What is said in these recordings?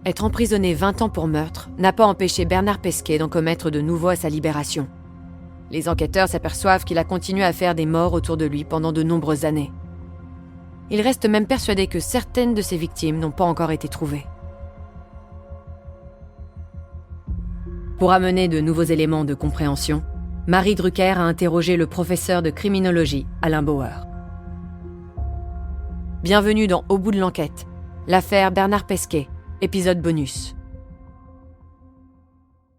Être emprisonné 20 ans pour meurtre n'a pas empêché Bernard Pesquet d'en commettre de nouveaux à sa libération. Les enquêteurs s'aperçoivent qu'il a continué à faire des morts autour de lui pendant de nombreuses années. Il reste même persuadé que certaines de ses victimes n'ont pas encore été trouvées. Pour amener de nouveaux éléments de compréhension, Marie Drucker a interrogé le professeur de criminologie, Alain Bauer. Bienvenue dans Au bout de l'enquête, l'affaire Bernard Pesquet, épisode bonus.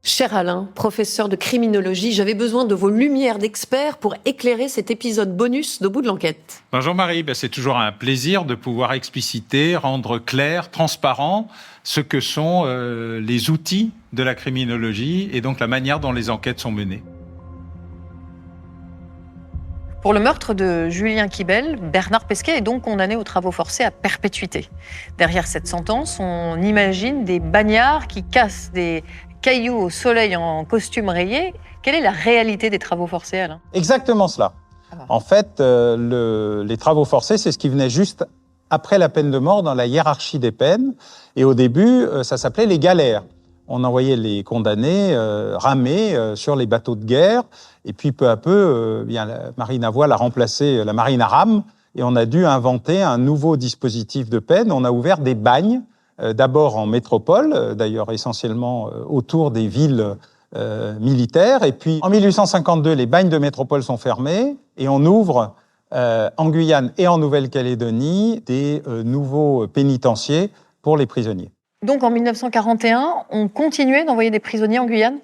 Cher Alain, professeur de criminologie, j'avais besoin de vos lumières d'experts pour éclairer cet épisode bonus d'Au bout de l'enquête. Bonjour Marie, c'est toujours un plaisir de pouvoir expliciter, rendre clair, transparent ce que sont les outils de la criminologie et donc la manière dont les enquêtes sont menées. Pour le meurtre de Julien Quibel, Bernard Pesquet est donc condamné aux travaux forcés à perpétuité. Derrière cette sentence, on imagine des bagnards qui cassent des cailloux au soleil en costume rayé. Quelle est la réalité des travaux forcés, Alain ? Exactement cela. En fait, les travaux forcés, c'est ce qui venait juste après la peine de mort dans la hiérarchie des peines. Et au début, ça s'appelait les galères. On envoyait les condamnés ramer sur les bateaux de guerre. Et puis, peu à peu, la marine à voile a remplacé la marine à rame. Et on a dû inventer un nouveau dispositif de peine. On a ouvert des bagnes, d'abord en métropole, d'ailleurs essentiellement autour des villes militaires. Et puis, en 1852, les bagnes de métropole sont fermés. Et on ouvre en Guyane et en Nouvelle-Calédonie des nouveaux pénitenciers pour les prisonniers. Donc en 1941, on continuait d'envoyer des prisonniers en Guyane ?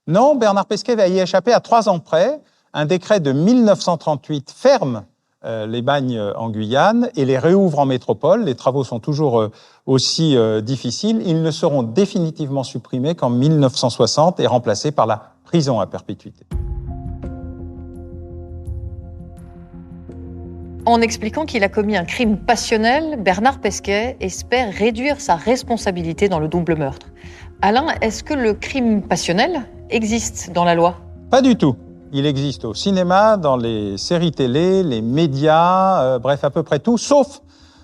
Non, Bernard Pesquet va y échapper à 3 ans près. Un décret de 1938 ferme les bagnes en Guyane et les réouvre en métropole. Les travaux sont toujours aussi difficiles. Ils ne seront définitivement supprimés qu'en 1960 et remplacés par la prison à perpétuité. En expliquant qu'il a commis un crime passionnel, Bernard Pesquet espère réduire sa responsabilité dans le double meurtre. Alain, est-ce que le crime passionnel existe dans la loi ? Pas du tout. Il existe au cinéma, dans les séries télé, les médias, bref, à peu près tout, sauf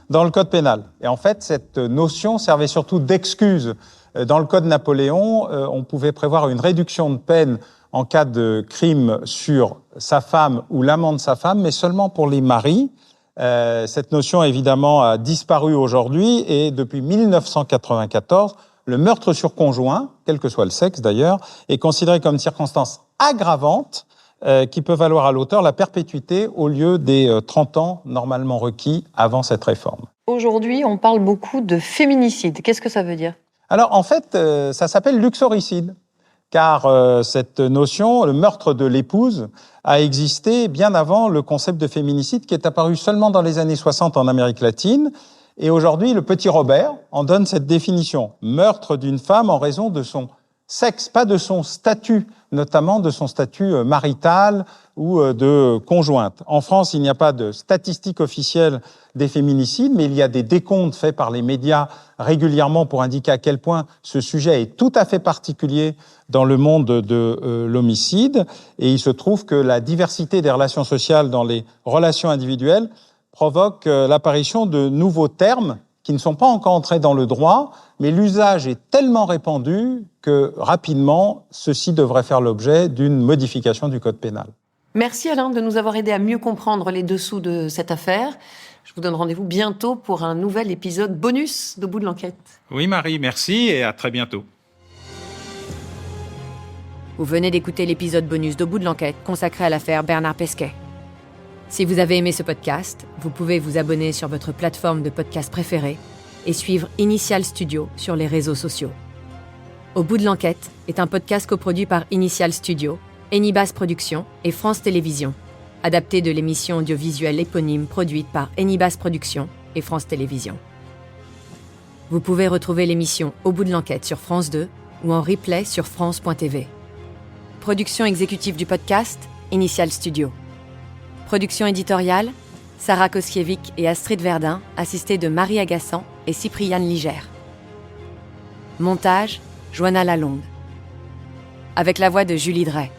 dans le code pénal. Et en fait, cette notion servait surtout d'excuse. Dans le code Napoléon, on pouvait prévoir une réduction de peine en cas de crime sur sa femme ou l'amant de sa femme, mais seulement pour les maris. Cette notion, évidemment, a disparu aujourd'hui et depuis 1994, le meurtre sur conjoint, quel que soit le sexe d'ailleurs, est considéré comme une circonstance aggravante qui peut valoir à l'auteur la perpétuité au lieu des 30 ans normalement requis avant cette réforme. Aujourd'hui, on parle beaucoup de féminicide. Qu'est-ce que ça veut dire ? Alors, en fait, ça s'appelle luxoricide. Car cette notion, le meurtre de l'épouse, a existé bien avant le concept de féminicide qui est apparu seulement dans les années 60 en Amérique latine. Et aujourd'hui, le petit Robert en donne cette définition. Meurtre d'une femme en raison de son sexe, pas de son statut, notamment de son statut marital ou de conjointe. En France, il n'y a pas de statistiques officielles des féminicides, mais il y a des décomptes faits par les médias régulièrement pour indiquer à quel point ce sujet est tout à fait particulier dans le monde de l'homicide. Et il se trouve que la diversité des relations sociales dans les relations individuelles provoque l'apparition de nouveaux termes qui ne sont pas encore entrés dans le droit, mais l'usage est tellement répandu que rapidement, ceci devrait faire l'objet d'une modification du code pénal. Merci Alain de nous avoir aidé à mieux comprendre les dessous de cette affaire. Je vous donne rendez-vous bientôt pour un nouvel épisode bonus d'Au bout de l'enquête. Oui Marie, merci et à très bientôt. Vous venez d'écouter l'épisode bonus d'Au bout de l'enquête consacré à l'affaire Bernard Pesquet. Si vous avez aimé ce podcast, vous pouvez vous abonner sur votre plateforme de podcast préférée et suivre Initial Studio sur les réseaux sociaux. Au bout de l'enquête est un podcast coproduit par Initial Studio, Enibas Productions et France Télévisions, adapté de l'émission audiovisuelle éponyme produite par Enibas Productions et France Télévisions. Vous pouvez retrouver l'émission Au bout de l'enquête sur France 2 ou en replay sur France.tv. Production exécutive du podcast, Initial Studio. Production éditoriale, Sarah Koskiewicz et Astrid Verdun, assistées de Marie Agassan et Cypriane Ligère. Montage, Joanna Lalonde. Avec la voix de Julie Drey.